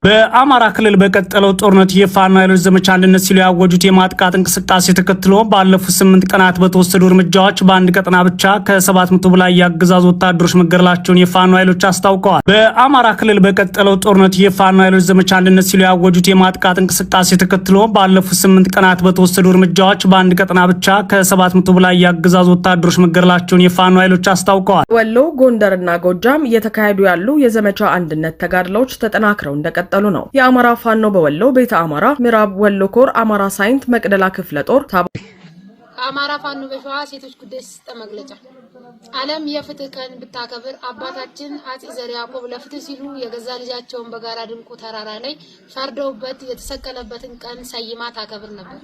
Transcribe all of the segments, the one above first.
በአማራ ክልል በቀጠለው ጦርነት የፋኖ ኃይሎች ዘመቻ አንድነት ሲሉ ያወጁት የማጥቃት እንቅስቃሴ ተከትሎ ባለፉት 8 ቀናት በተወሰዱ እርምጃዎች በአንድ ቀጠና ብቻ ከ700 በላይ ያገዛዙ ወታደሮች መገደላቸውን የፋኖ ኃይሎች አስታውቀዋል። በአማራ ክልል በቀጠለው ጦርነት የፋኖ ኃይሎች ዘመቻ አንድነት ሲሉ ያወጁት የማጥቃት እንቅስቃሴ ተከትሎ ባለፉት 8 ቀናት በተወሰዱ እርምጃዎች በአንድ ቀጠና ብቻ ከ700 በላይ ያገዛዙ ወታደሮች መገደላቸውን የፋኖ ኃይሎች አስታውቀዋል። ወሎ፣ ጎንደርና ጎጃም እየተካሄዱ ያሉ የዘመቻ አንድነት ተጋድሎች ተጠናክረው እንደቀጠሉ ነው። የአማራ ፋኖ በወሎ ቤተ አማራ ምዕራብ ወሎ ኮር አማራ ሳይንት መቅደላ ክፍለ ጦር አማራ ፋኖ በሸዋ ሴቶች ጉዳይ ሲስጠ መግለጫ ዓለም የፍትህ ቀን ብታከብር አባታችን አጼ ዘርዓ ያዕቆብ ለፍትህ ሲሉ የገዛ ልጃቸውን በጋራ ድንቁ ተራራ ላይ ፈርደውበት የተሰቀለበትን ቀን ሰይማ ታከብር ነበር።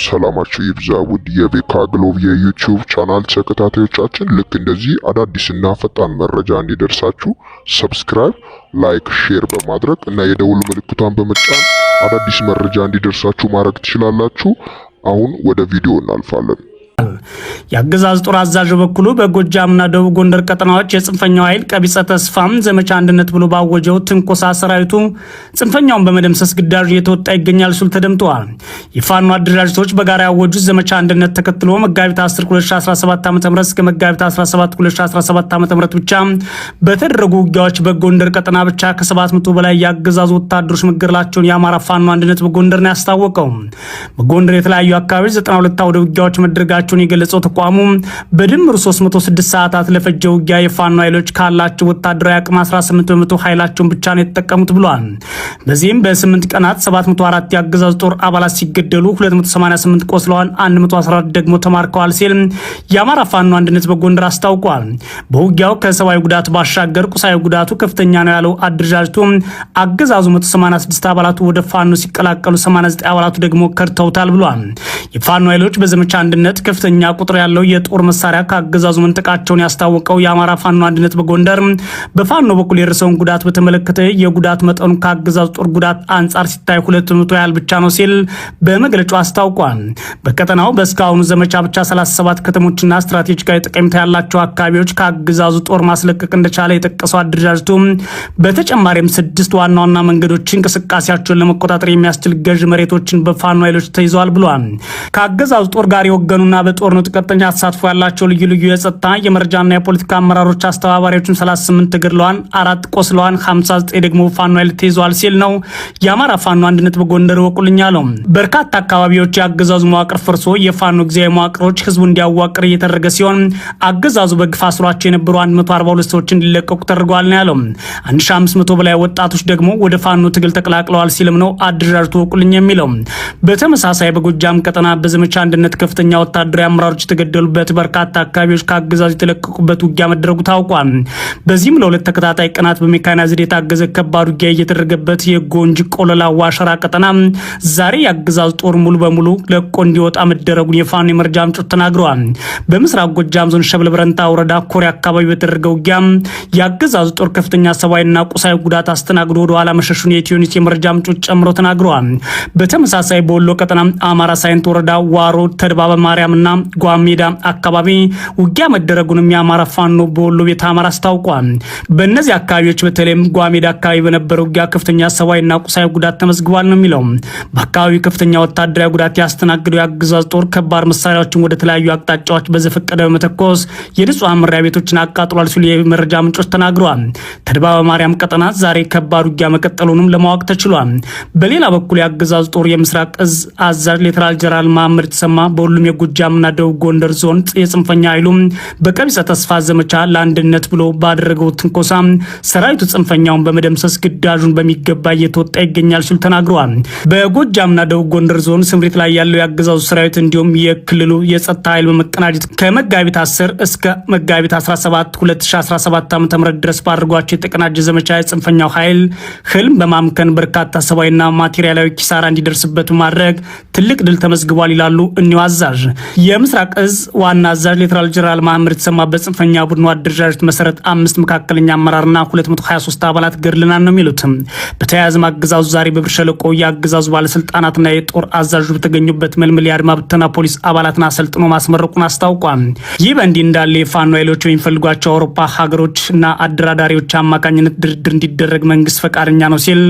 ሰላማችሁ ይብዛ ውድ የቤካ ግሎብ የዩቲዩብ ቻናል ተከታታዮቻችን፣ ልክ እንደዚህ አዳዲስና ፈጣን መረጃ እንዲደርሳችሁ ሰብስክራይብ፣ ላይክ፣ ሼር በማድረግ እና የደውል ምልክቷን በመጫን አዳዲስ መረጃ እንዲደርሳችሁ ማድረግ ትችላላችሁ። አሁን ወደ ቪዲዮ እናልፋለን። የአገዛዝ ጦር አዛዥ በኩሉ በጎጃምና ደቡብ ጎንደር ቀጠናዎች የጽንፈኛው ኃይል ቀቢጸ ተስፋም ዘመቻ አንድነት ብሎ ባወጀው ትንኮሳ ሰራዊቱ ጽንፈኛውን በመደምሰስ ግዳጅ እየተወጣ ይገኛል ሲሉ ተደምጠዋል። የፋኖ አደራጅቶች በጋራ ያወጁት ዘመቻ አንድነት ተከትሎ መጋቢት 10 2017 ዓ.ም እስከ መጋቢት 17 2017 ዓ.ም ብቻ በተደረጉ ውጊያዎች በጎንደር ቀጠና ብቻ ከ700 በላይ ያገዛዙ ወታደሮች መገደላቸውን የአማራ ፋኖ አንድነት በጎንደር ነው ያስታወቀው። በጎንደር የተለያዩ አካባቢዎች 92 አውደ ውጊያዎች መደረጋቸውን የገለጸው ተቋሙ በድምሩ 306 ሰዓታት ለፈጀ ውጊያ የፋኖ ኃይሎች ካላቸው ወታደራዊ አቅም 18% ኃይላቸውን ብቻ ነው የተጠቀሙት ብሏል። በዚህም በ8 ቀናት 704 ያገዛዙ ጦር አባላት ሲገደሉ 288 ቆስለዋል፣ 114 ደግሞ ተማርከዋል ሲል የአማራ ፋኖ አንድነት በጎንደር አስታውቋል። በውጊያው ከሰብአዊ ጉዳት ባሻገር ቁሳዊ ጉዳቱ ከፍተኛ ነው ያለው አደረጃጀቱ አገዛዙ 186 አባላቱ ወደ ፋኖ ሲቀላቀሉ 89 አባላቱ ደግሞ ከድተውታል ብሏል። የፋኖ ኃይሎች በዘመቻ አንድነት ከፍተኛ ቁጥር ያለው የጦር መሳሪያ ካገዛዙ መንጠቃቸውን ያስታወቀው የአማራ ፋኖ አንድነት በጎንደር በፋኖ በኩል የደረሰውን ጉዳት በተመለከተ የጉዳት መጠኑ ካገዛዙ ጦር ጉዳት አንጻር ሲታይ 200 ያህል ብቻ ነው ሲል በመግለጫው አስታውቋል። በቀጠናው በእስካሁኑ ዘመቻ ብቻ 37 ከተሞችና ስትራቴጂካዊ ጠቀሜታ ያላቸው አካባቢዎች ካገዛዙ ጦር ማስለቀቅ እንደቻለ የጠቀሰው አደረጃጀቱ በተጨማሪም 6 ዋና ዋና መንገዶች እንቅስቃሴያቸውን ለመቆጣጠር የሚያስችል ገዥ መሬቶችን በፋኖ ኃይሎች ተይዘዋል ብሏል። ካገዛዙ ጦር ጋር የወገኑና በጦርነቱ ቀጥተኛ ተሳትፎ ያላቸው ልዩ ልዩ የጸጥታ የመረጃና የፖለቲካ አመራሮች አስተባባሪዎችን 38 ተገድለዋል፣ 4 ቆስለዋል፣ 59 ደግሞ ፋኖ ኃይል ተይዘዋል ሲል ነው የአማራ ፋኖ አንድነት በጎንደር ወቁልኛ ነው። በርካታ አካባቢዎች የአገዛዙ መዋቅር ፈርሶ የፋኖ ጊዜያዊ መዋቅሮች ህዝቡ እንዲያዋቅር እየተደረገ ሲሆን አገዛዙ በግፍ አስሯቸው የነበሩ 142 ሰዎች እንዲለቀቁ ተደርገዋል ነው ያለው። 1500 በላይ ወጣቶች ደግሞ ወደ ፋኖ ትግል ተቀላቅለዋል ሲልም ነው አደረጃጀቱ ወቁልኛ የሚለው። በተመሳሳይ በጎጃም ቀጠና በዘመቻ አንድነት ከፍተኛ ወታደራዊ አመራሮች የተገደሉበት በርካታ አካባቢዎች ካገዛዙ የተለቀቁበት ውጊያ መደረጉ ታውቋል። በዚህም ለሁለት ተከታታይ ቀናት በሜካናይዝድ የታገዘ ከባድ ውጊያ እየተደረገበት የጎንጅ ቆለላ ዋሸራ ቀጠና ዛሬ ያገዛዙ ጦር ሙሉ በሙሉ ለቆ እንዲወጣ መደረጉን የፋኖ የመረጃ ምንጮች ተናግረዋል። በምስራቅ ጎጃም ዞን ሸበል በረንታ ወረዳ ኮሪ አካባቢ በተደረገ ውጊያ ያገዛዙ ጦር ከፍተኛ ሰብአዊና ቁሳዊ ጉዳት አስተናግዶ ወደ ኋላ መሸሹን የኢትዮኒስ የመረጃ ምንጮች ጨምሮ ተናግረዋል። በተመሳሳይ በወሎ ቀጠና አማራ ሳይንት ወረዳ ዋሮ ተድባበ ማርያምና ጓሜዳ አካባቢ ውጊያ መደረጉንም የአማራ ፋኖ በወሎ ቤተ አማራ አስታውቋል። በእነዚህ አካባቢዎች በተለይም ጓሜዳ አካባቢ በነበረው ውጊያ ከፍተኛ ሰብአዊና ቁሳዊ ጉዳት ተመዝግቧል ነው የሚለው። በአካባቢው ከፍተኛ ወታደራዊ ጉዳት ያስተናግደው የአገዛዝ ጦር ከባድ መሳሪያዎችን ወደ ተለያዩ አቅጣጫዎች በዘፈቀደ በመተኮስ የንጹሃን መኖሪያ ቤቶችን አቃጥሏል ሲሉ የመረጃ ምንጮች ተናግረዋል። ተድባበ ማርያም ቀጠና ዛሬ ከባድ ውጊያ መቀጠሉንም ለማወቅ ተችሏል። በሌላ በኩል የአገዛዝ ጦር የምስራቅ እዝ አዛዥ ሌተናል ጀነራል መሐመድ ተሰማ በሁሉም የጎጃምና ደቡብ ጎንደር ዞን የጽንፈኛ ኃይሉ በቀቢጸ ተስፋ ዘመቻ ለአንድነት ብሎ ባደረገው ትንኮሳ ሰራዊቱ ጽንፈኛውን በመደምሰስ ግዳጁን በሚገባ እየተወጣ ይገኛል ሲሉ ተናግረዋል። በጎጃምና ደቡብ ጎንደር ዞን ስምሪት ላይ ያለው የአገዛዙ ሰራዊት እንዲሁም የክልሉ የጸጥታ ኃይል በመቀናጀት ከመጋቢት 10 እስከ መጋቢት 17 2017 ዓ.ም ድረስ ባደረጓቸው የተቀናጀ ዘመቻ የጽንፈኛው ኃይል ህልም በማምከን በርካታ ሰብአዊና ማቴሪያላዊ ኪሳራ እንዲደርስበት ማድረግ ትልቅ ድል ተመዝግቧል ይላሉ እኒው አዛዥ። የምስራቅ እዝ ዋና አዛዥ ሌተናል ጀነራል መሐመድ ተሰማ በጽንፈኛ ቡድኑ አደረጃጀት መሰረት 5 መካከለኛ አመራርና 223 አባላት ገድለናል ነው የሚሉት። በተያያዘ አገዛዙ ዛሬ በብር ሸለቆ የአገዛዙ ባለስልጣናትና የጦር አዛዡ በተገኙበት መልምል የአድማ ብተና ፖሊስ አባላትን አሰልጥኖ ማስመረቁን አስታውቋል። ይህ በእንዲህ እንዳለ የፋኖ ኃይሎች በሚፈልጓቸው አውሮፓ ሀገሮችና አደራዳሪዎች አማካኝነት ድርድር እንዲደረግ መንግስት ፈቃደኛ ነው ሲል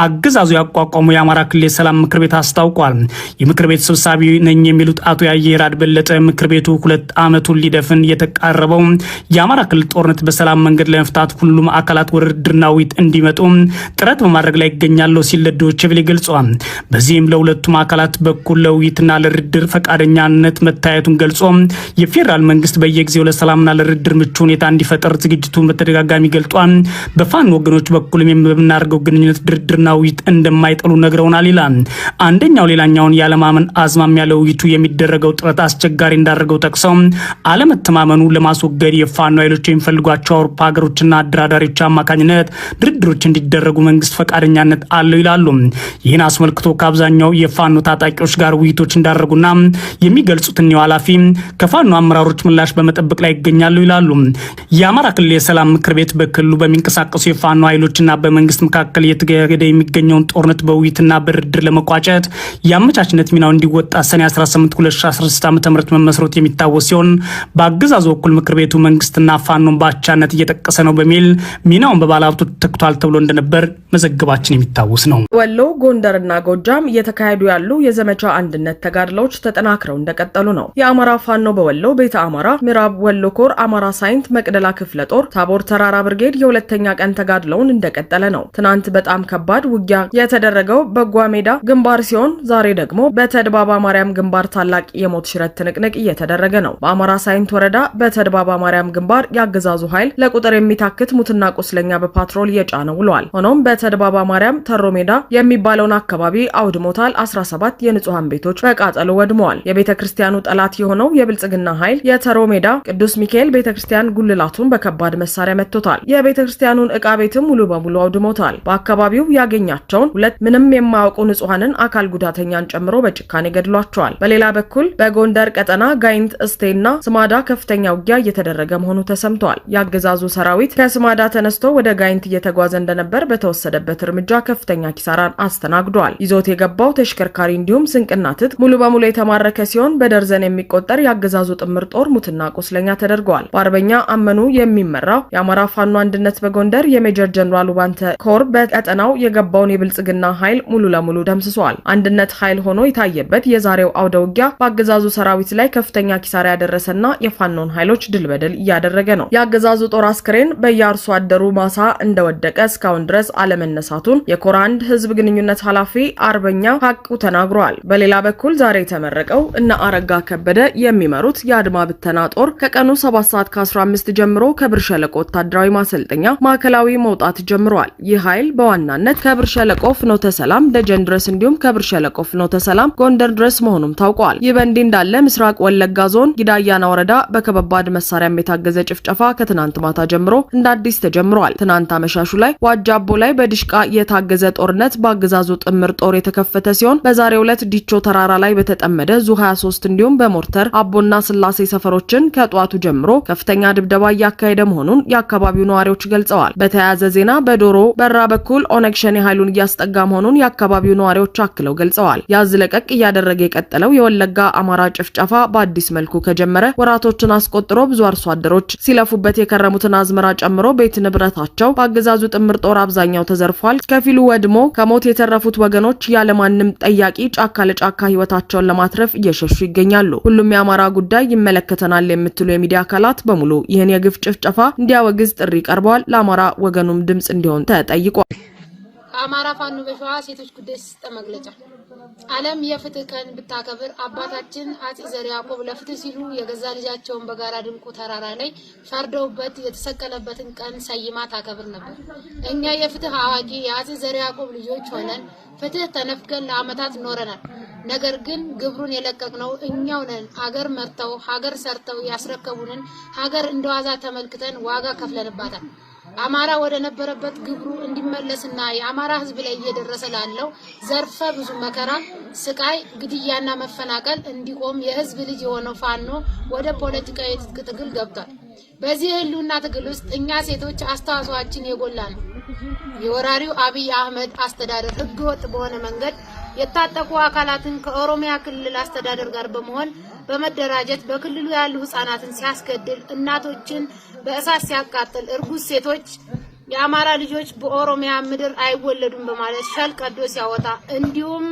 አገዛዙ ያቋቋመው የአማራ ክልል የሰላም ምክር ቤት አስታውቋል። የምክር ቤት ሰብሳቢ ነኝ የሚሉት አቶ ያየራድ በለጠ ምክር ቤቱ 2 ዓመቱን ሊደፍን የተቃረበው የአማራ ክልል ጦርነት በሰላም መንገድ ለመፍታት ሁሉም አካላት ወደ ድርድርና ውይይት እንዲመጡ ጥረት በማድረግ ላይ ይገኛሉ ሲል ለዶይቼ ቬለ ገልጿል። በዚህም ለሁለቱም አካላት በኩል ለውይይትና ለድርድር ፈቃደኛነት መታየቱን ገልጾ የፌደራል መንግስት በየጊዜው ለሰላምና ለድርድር ምቹ ሁኔታ እንዲፈጠር ዝግጅቱን በተደጋጋሚ ገልጿል። በፋኖ ወገኖች በኩልም የምናደርገው ግንኙነት ድርድርና ውይይት እንደማይጠሉ ነግረውናል ይላል። አንደኛው ሌላኛውን ያለማመን አዝማሚያ ለውይይቱ የሚደረገው ጥረት አስቸጋሪ እንዳደረገው ጠቅሰው አለመተማመኑ ለማስወገድ የፋኖ ኃይሎች የሚፈልጓቸው አውሮፓ ሀገሮችና አደራዳሪዎች አማካኝነት ድርድሮች እንዲደረጉ መንግስት ፈቃደኛነት አለው ይላሉ። ይህን አስመልክቶ ከአብዛኛው የፋኖ ታጣቂዎች ጋር ውይይቶች እንዳደረጉና የሚገልጹት እኒው ኃላፊ ከፋኖ አመራሮች ምላሽ በመጠበቅ ላይ ይገኛሉ ይላሉ። የአማራ ክልል የሰላም ምክር ቤት በክልሉ በሚንቀሳቀሱ የፋኖ ኃይሎችና በመንግስት መካከል እየተገደ የሚገኘውን ጦርነት በውይይትና በድርድር ለመቋጨት የአመቻችነት ሚናው እንዲወጣ ሰኔ 18 2016 ዓ.ም መመስረቱ የሚታወስ ሲሆን በአገዛዙ በኩል ምክር ቤቱ መንግስትና ፋኖን በአቻነት እየጠቀሰ ነው በሚል ሚናውን በባለሀብቱ ተተክቷል ተብሎ እንደነበር መዘገባችን የሚታወስ ነው። ወሎ፣ ጎንደርና ጎጃም እየተካሄዱ ያሉ የዘመቻ አንድነት ተጋድሎች ተጠናክረው እንደቀጠሉ ነው። የአማራ ፋኖ በወሎ ቤተ አማራ ምዕራብ ወሎ ኮር አማራ ሳይንት መቅደላ ክፍለ ጦር ታቦር ተራራ ብርጌድ የሁለተኛ ቀን ተጋድሎውን እንደቀጠለ ነው። ትናንት በጣም ከባድ ውጊያ የተደረገው በጓ ሜዳ ግንባር ሲሆን ዛሬ ደግሞ በተድባባ ማርያም ግንባር ታላቅ የሞት ሽረት ትንቅንቅ እየተደረገ ነው። በአማራ ሳይንት ወረዳ በተድባባ ማርያም ግንባር ያገዛዙ ኃይል ለቁጥር የሚታክት ሙትና ቁስለኛ በፓትሮል እየጫነ ውሏል። ሆኖም በተድባባ ማርያም ተሮ ሜዳ የሚባለውን አካባቢ አውድሞታል። 17 የንጹሃን ቤቶች በቃጠሎ ወድመዋል። የቤተክርስቲያኑ ጠላት የሆነው የብልጽግና ኃይል የተሮ ሜዳ ቅዱስ ሚካኤል ቤተክርስቲያን ጉልላቱን በከባድ መሳሪያ መጥቶታል። የቤተክርስቲያኑን ዕቃ ቤትም ሙሉ በሙሉ አውድሞታል። በአካባቢው ያገኛቸውን 2 ምንም የማያውቁ ንጹሃንን አካል ጉዳተኛን ጨምሮ በጭካኔ ገድሏቸዋል። በሌላ በኩል በጎንደር ቀጠና ጋይንት እስቴና ስማዳ ከፍተኛ ውጊያ እየተደረገ መሆኑ ተሰምቷል። ያገዛዙ ሰራዊት ከስማዳ ተነስቶ ወደ ጋይንት እየተጓዘ እንደነበር በተወሰደበት እርምጃ ከፍተኛ ኪሳራን አስተናግዷል። ይዞት የገባው ተሽከርካሪ እንዲሁም ስንቅና ትጥቅ ሙሉ በሙሉ የተማረከ ሲሆን በደርዘን የሚቆጠር ያገዛዙ ጥምር ጦር ሙትና ቁስለኛ ተደርገዋል። በአርበኛ አመኑ የሚመራው የአማራ ፋኖ አንድነት በጎንደር የሜጀር ጀነራል ባንተ ኮር በቀጠናው የገባውን የብልጽግና ኃይል ሙሉ ለሙሉ ደምስሷል። አንድነት ኃይል ሆኖ የታየበት የዛሬው አውደ ውጊያ በአገዛዙ ሰራዊት ላይ ከፍተኛ ኪሳራ ያደረሰና የፋኖን ኃይሎች ድል በድል እያደረገ ነው። የአገዛዙ ጦር አስክሬን በየአርሶ አደሩ ማሳ እንደወደቀ እስካሁን ድረስ አለመነሳቱን የኮር አንድ ህዝብ ግንኙነት ኃላፊ አርበኛ ሀቁ ተናግሯል። በሌላ በኩል ዛሬ የተመረቀው እነ አረጋ ከበደ የሚመሩት የአድማ ብተና ጦር ከቀኑ 7 ሰዓት ከ15 ጀምሮ ከብር ሸለቆ ወታደራዊ ማሰልጠኛ ማዕከላዊ መውጣት ጀምሯል። ይህ ኃይል በዋናነት ከብር ሸለቆ ፍኖተ ሰላም ደጀን ድረስ እንዲሁም ከብር ሸለቆ ፍኖተ ሰላም ጎንደር ድረስ መሆኑም ታውቋል። ይህ በእንዲህ እንዳለ ምስራቅ ወለጋ ዞን ጊዳያና ወረዳ በከባድ መሳሪያም የታገዘ ጭፍጨፋ ከትናንት ማታ ጀምሮ እንደ አዲስ ተጀምሯል። ትናንት አመሻሹ ላይ ዋጃቦ ላይ በድሽቃ የታገዘ ጦርነት በአገዛዙ ጥምር ጦር የተከፈተ ሲሆን በዛሬው ዕለት ዲቾ ተራራ ላይ በተጠመደ ዙ 23 እንዲሁም በሞርተር አቦና ስላሴ ሰፈሮችን ከጧቱ ጀምሮ ከፍተኛ ድብደባ እያካሄደ መሆኑን የአካባቢው ነዋሪዎች ገልጸዋል። በተያያዘ ዜና በዶሮ በራ በኩል ኦነግ ሸኔ ኃይሉን እያስጠጋ መሆኑን የአካባቢው ነዋሪዎች አክለው ገልጸዋል። ያዝ ለቀቅ እያደረገ የቀጠለው የወለጋ አማራ ጭፍጨፋ በአዲስ መልኩ ከጀመረ ወራቶችን አስቆጥሮ ብዙ አርሶ አደሮች ሲለፉበት የከረሙትን አዝመራ ጨምሮ ቤት ንብረታቸው በአገዛዙ ጥምር ጦር አብዛኛው ተዘርፏል። ከፊሉ ወድሞ ከሞት የተረፉት ወገኖች ያለማንም ጠያቂ ጫካ ለጫካ ህይወታቸውን ለማትረፍ እየሸሹ ይገኛሉ። ሁሉም የአማራ ጉዳይ ይመለከተናል የምትሉ የሚዲያ አካላት በሙሉ ይህን የግፍ ጭፍጨፋ እንዲያወግዝ ጥሪ ቀርበዋል። ለአማራ ወገኑም ድምጽ እንዲሆን ተጠይቋል። ከአማራ ፋኖ በሸዋ ሴቶች ጉዳይ ስጠ መግለጫ ዓለም የፍትህ ቀን ብታከብር አባታችን አጼ ዘርዓ ያዕቆብ ለፍትህ ሲሉ የገዛ ልጃቸውን በጋራ ድንቁ ተራራ ላይ ፈርደውበት የተሰቀለበትን ቀን ሰይማ ታከብር ነበር። እኛ የፍትህ አዋቂ የአጼ ዘርዓ ያዕቆብ ልጆች ሆነን ፍትህ ተነፍገን ለዓመታት ኖረናል። ነገር ግን ግብሩን የለቀቅነው እኛው ነን። ሀገር መርተው ሀገር ሰርተው ያስረከቡንን ሀገር እንደዋዛ ተመልክተን ዋጋ ከፍለንባታል። አማራ ወደ ነበረበት ግብሩ እንዲመለስና የአማራ ህዝብ ላይ እየደረሰ ላለው ዘርፈ ብዙ መከራ፣ ስቃይ፣ ግድያና መፈናቀል እንዲቆም የህዝብ ልጅ የሆነው ፋኖ ወደ ፖለቲካዊ ትግል ገብቷል። በዚህ ህልውና ትግል ውስጥ እኛ ሴቶች አስተዋጽኦአችን የጎላ ነው። የወራሪው አብይ አህመድ አስተዳደር ህገወጥ በሆነ መንገድ የታጠቁ አካላትን ከኦሮሚያ ክልል አስተዳደር ጋር በመሆን በመደራጀት በክልሉ ያሉ ህፃናትን ሲያስገድል፣ እናቶችን በእሳት ሲያቃጥል፣ እርጉዝ ሴቶች የአማራ ልጆች በኦሮሚያ ምድር አይወለዱም በማለት ሸልቀዶ ሲያወጣ፣ እንዲሁም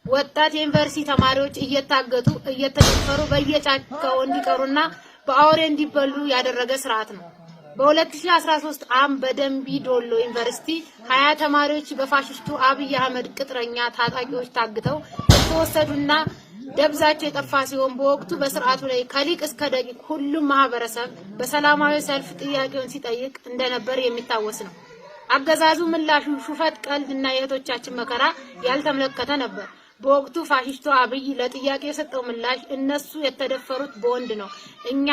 ወጣት የዩኒቨርሲቲ ተማሪዎች እየታገቱ እየተደፈሩ በየጫካው እንዲቀሩና በአውሬ እንዲበሉ ያደረገ ስርዓት ነው። በ2013 ዓም በደምቢ ዶሎ ዩኒቨርሲቲ 20 ተማሪዎች በፋሽስቱ አብይ አህመድ ቅጥረኛ ታጣቂዎች ታግተው ተወሰዱና ደብዛቸው የጠፋ ሲሆን በወቅቱ በስርዓቱ ላይ ከሊቅ እስከ ደቂቅ ሁሉም ማህበረሰብ በሰላማዊ ሰልፍ ጥያቄውን ሲጠይቅ እንደነበር የሚታወስ ነው። አገዛዙ ምላሹ ሹፈት፣ ቀልድና የእህቶቻችን መከራ ያልተመለከተ ነበር። በወቅቱ ፋሽስቱ አብይ ለጥያቄ የሰጠው ምላሽ እነሱ የተደፈሩት በወንድ ነው፣ እኛ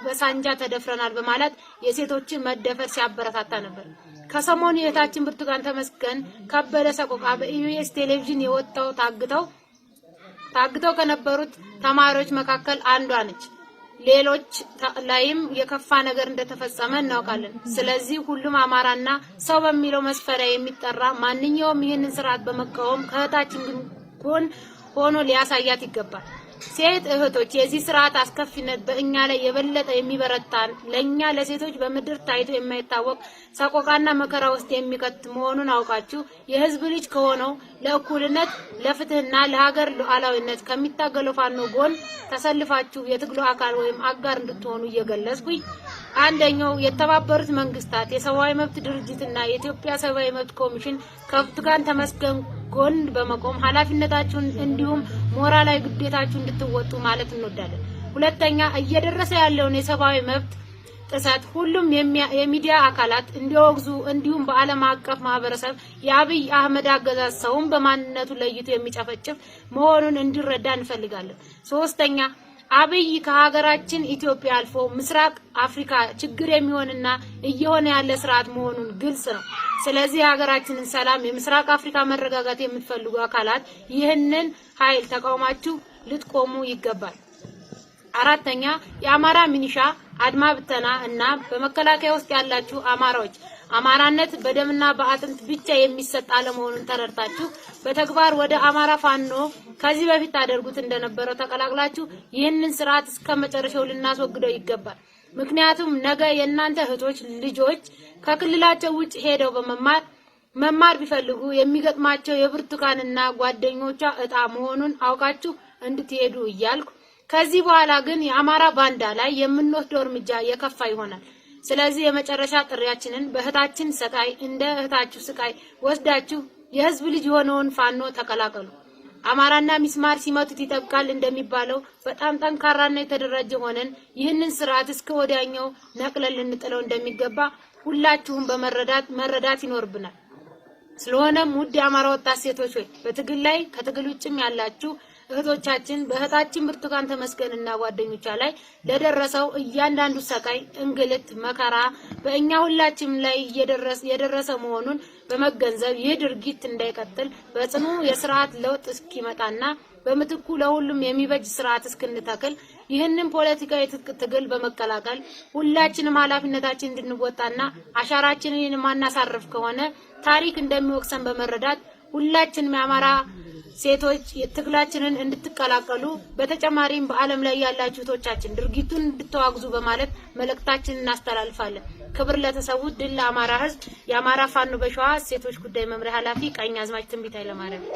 በሳንጃ ተደፍረናል በማለት የሴቶችን መደፈር ሲያበረታታ ነበር። ከሰሞኑ የእህታችን ብርቱካን ተመስገን ከበደ ሰቆቃ በኢቢኤስ ቴሌቪዥን የወጣው ታግተው ከነበሩት ተማሪዎች መካከል አንዷ ነች። ሌሎች ላይም የከፋ ነገር እንደተፈጸመ እናውቃለን። ስለዚህ ሁሉም አማራና ሰው በሚለው መስፈሪያ የሚጠራ ማንኛውም ይህንን ስርዓት በመቃወም ከእህታችን ጎን ሆኖ ሊያሳያት ይገባል። ሴት እህቶች የዚህ ስርዓት አስከፊነት በእኛ ላይ የበለጠ የሚበረታን ለኛ ለሴቶች በምድር ታይቶ የማይታወቅ ሰቆቃና መከራ ውስጥ የሚከት መሆኑን አውቃችሁ የህዝብ ልጅ ከሆነው ለእኩልነት ለፍትህና ለሀገር ሉዓላዊነት ከሚታገለው ፋኖ ጎን ተሰልፋችሁ የትግሉ አካል ወይም አጋር እንድትሆኑ እየገለጽኩኝ፣ አንደኛው የተባበሩት መንግስታት የሰብአዊ መብት ድርጅትና የኢትዮጵያ ሰብአዊ መብት ኮሚሽን ከብርቱካን ተመስገን ጎን በመቆም ኃላፊነታችሁን እንዲሁም ሞራላዊ ግዴታችሁን እንድትወጡ ማለት እንወዳለን። ሁለተኛ እየደረሰ ያለውን የሰብአዊ መብት ጥሰት ሁሉም የሚዲያ አካላት እንዲወግዙ እንዲሁም በዓለም አቀፍ ማህበረሰብ የአብይ አህመድ አገዛዝ ሰውን በማንነቱ ለይቶ የሚጨፈጭፍ መሆኑን እንዲረዳ እንፈልጋለን። ሶስተኛ አብይ ከሀገራችን ኢትዮጵያ አልፎ ምስራቅ አፍሪካ ችግር የሚሆንና እየሆነ ያለ ስርዓት መሆኑን ግልጽ ነው። ስለዚህ ሀገራችንን ሰላም፣ የምስራቅ አፍሪካ መረጋጋት የምትፈልጉ አካላት ይህንን ኃይል ተቃውማችሁ ልትቆሙ ይገባል። አራተኛ የአማራ ሚኒሻ አድማ ብተና እና በመከላከያ ውስጥ ያላችሁ አማራዎች አማራነት በደምና በአጥንት ብቻ የሚሰጥ አለመሆኑን ተረድታችሁ በተግባር ወደ አማራ ፋኖ ከዚህ በፊት ታደርጉት እንደነበረው ተቀላቅላችሁ ይህንን ስርዓት እስከመጨረሻው ልናስወግደው ይገባል። ምክንያቱም ነገ የእናንተ እህቶች ልጆች ከክልላቸው ውጭ ሄደው መማር ቢፈልጉ የሚገጥማቸው የብርቱካንና ጓደኞቿ እጣ መሆኑን አውቃችሁ እንድትሄዱ እያልኩ ከዚህ በኋላ ግን የአማራ ባንዳ ላይ የምንወስደው እርምጃ የከፋ ይሆናል። ስለዚህ የመጨረሻ ጥሪያችንን በእህታችን ስቃይ እንደ እህታችሁ ስቃይ ወስዳችሁ የህዝብ ልጅ የሆነውን ፋኖ ተቀላቀሉ። አማራና ሚስማር ሲመቱት ይጠብቃል እንደሚባለው በጣም ጠንካራና የተደራጀ ሆነን ይህንን ስርዓት እስከ ወዲያኛው ነቅለን ልንጥለው እንደሚገባ ሁላችሁም መረዳት ይኖርብናል። ስለሆነም ውድ የአማራ ወጣት ሴቶች ሆይ በትግል ላይ ከትግል ውጭም ያላችሁ እህቶቻችን በእህታችን ብርቱካን ተመስገንና ጓደኞቿ ላይ ለደረሰው እያንዳንዱ ሰቃይ፣ እንግልት፣ መከራ በእኛ ሁላችንም ላይ የደረሰ መሆኑን በመገንዘብ ይህ ድርጊት እንዳይቀጥል በጽኑ የስርዓት ለውጥ እስኪመጣና በምትኩ ለሁሉም የሚበጅ ስርዓት እስክንተክል ይህንን ፖለቲካዊ ትግል በመቀላቀል ሁላችንም ኃላፊነታችን እንድንወጣና አሻራችንን የማናሳርፍ ከሆነ ታሪክ እንደሚወቅሰን በመረዳት ሁላችንም የአማራ ሴቶች ትግላችንን እንድትቀላቀሉ በተጨማሪም በአለም ላይ ያላችሁ እህቶቻችን ድርጊቱን እንድትዋግዙ በማለት መልእክታችንን እናስተላልፋለን። ክብር ለተሰዉት፣ ድል ለአማራ ህዝብ። የአማራ ፋኖ በሸዋ ሴቶች ጉዳይ መምሪያ ኃላፊ ቀኛዝማች ትንቢት ኃይለማርያም